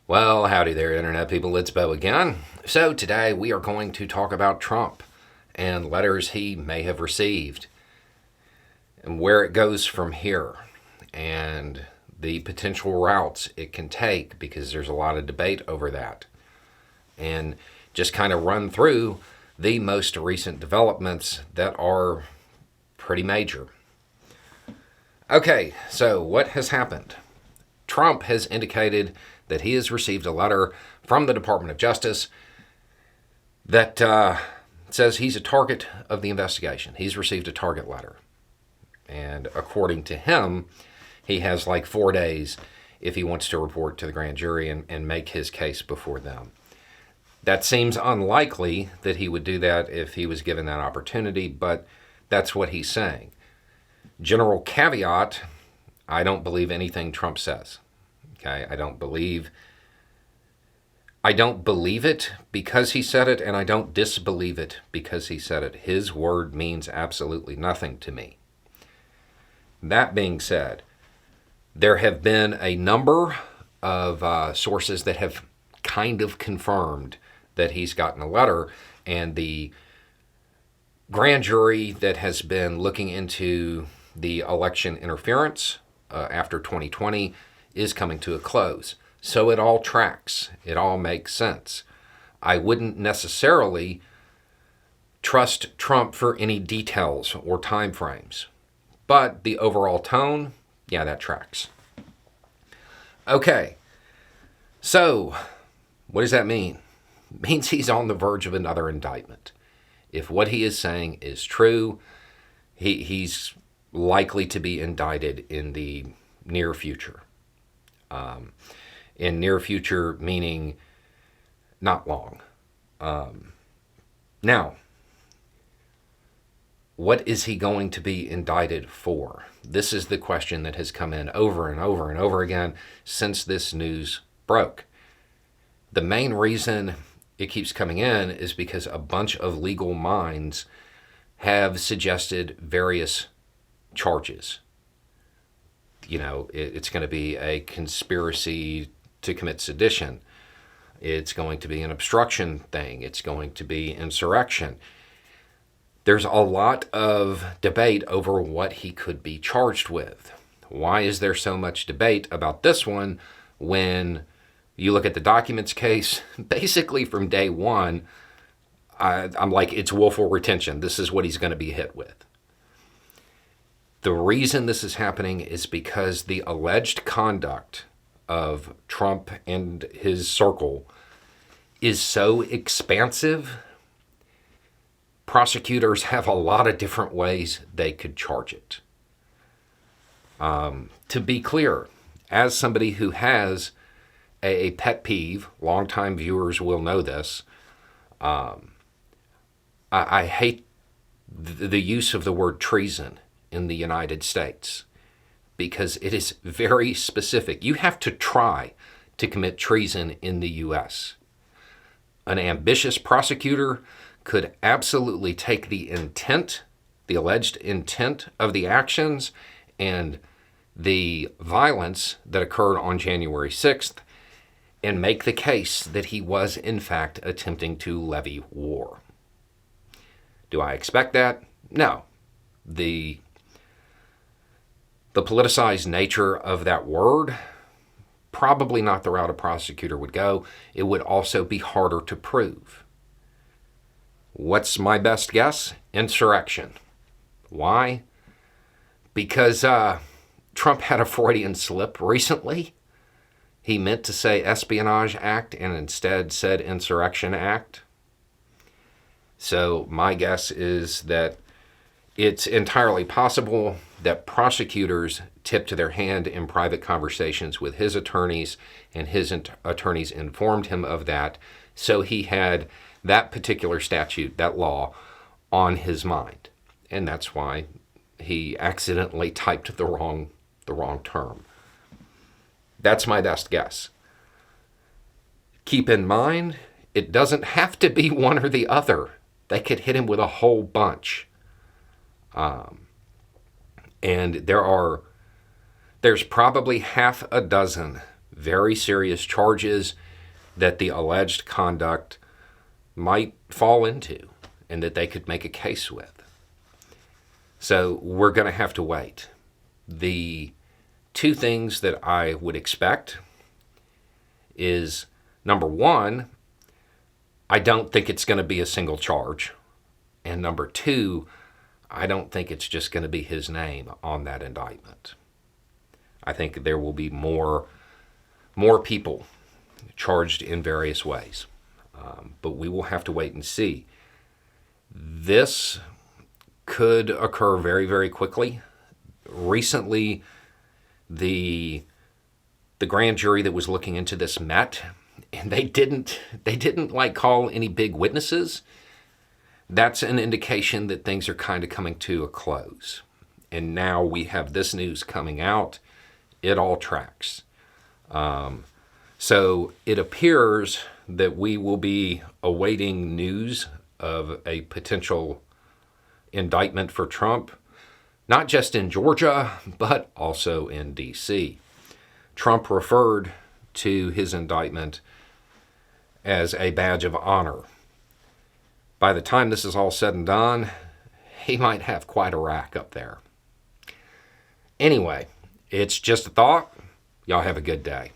Well, howdy there, Internet people. It's Bo again. So, today we are going to talk about Trump and letters he may have received and where it goes from here and the potential routes it can take because there's a lot of debate over that. And just kind of run through the most recent developments that are pretty major. Okay, so what has happened? Trump has indicated that he has received a letter from the Department of Justice that says he's a target of the investigation. He's received a target letter. And according to him, he has like 4 days if he wants to report to the grand jury and make his case before them. That seems unlikely that he would do that if he was given that opportunity, but that's what he's saying. General caveat, I don't believe anything Trump says. Okay, I don't believe it because he said it, and I don't disbelieve it because he said it. His word means absolutely nothing to me. That being said, there have been a number of sources that have kind of confirmed that he's gotten a letter, and the grand jury that has been looking into the election interference after 2020 is coming to a close. So it all tracks. It all makes sense. I wouldn't necessarily trust Trump for any details or time frames. But the overall tone, yeah, that tracks. Okay, so what does that mean? It means he's on the verge of another indictment. If what he is saying is true, he's likely to be indicted in the near future. In near future, meaning not long. Now, what is he going to be indicted for? This is the question that has come in over and over and over again since this news broke. The main reason it keeps coming in is because a bunch of legal minds have suggested various charges. You know, it's going to be a conspiracy to commit sedition. It's going to be an obstruction thing. It's going to be insurrection. There's a lot of debate over what he could be charged with. Why is there so much debate about this one when you look at the documents case? Basically from day one, I'm like, it's willful retention. This is what he's going to be hit with. The reason this is happening is because the alleged conduct of Trump and his circle is so expansive. Prosecutors have a lot of different ways they could charge it. To be clear, as somebody who has a pet peeve, longtime viewers will know this, I hate the use of the word treason in the United States because it is very specific. You have to try to commit treason in the U.S. An ambitious prosecutor could absolutely take the intent, the alleged intent of the actions and the violence that occurred on January 6th and make the case that he was in fact attempting to levy war. Do I expect that? No. The politicized nature of that word, probably not the route a prosecutor would go. It would also be harder to prove. What's my best guess? Insurrection. Why? Because Trump had a Freudian slip recently. He meant to say Espionage Act and instead said Insurrection Act. So my guess is that it's entirely possible that prosecutors tipped their hand in private conversations with his attorneys, and his attorneys informed him of that. So he had that particular statute, that law, on his mind. And that's why he accidentally typed the wrong term. That's my best guess. Keep in mind, it doesn't have to be one or the other. They could hit him with a whole bunch. And there's probably half a dozen very serious charges that the alleged conduct might fall into and that they could make a case with. So we're going to have to wait. The two things that I would expect is, number one, I don't think it's going to be a single charge. And number two, I don't think it's just going to be his name on that indictment. I think there will be more people charged in various ways. But we will have to wait and see. This could occur very, very quickly. Recently, the grand jury that was looking into this met, and they didn't like call any big witnesses. That's an indication that things are kind of coming to a close. And now we have this news coming out. It all tracks. So it appears that we will be awaiting news of a potential indictment for Trump, not just in Georgia, but also in D.C. Trump referred to his indictment as a badge of honor. By the time this is all said and done, he might have quite a rack up there. Anyway, it's just a thought. Y'all have a good day.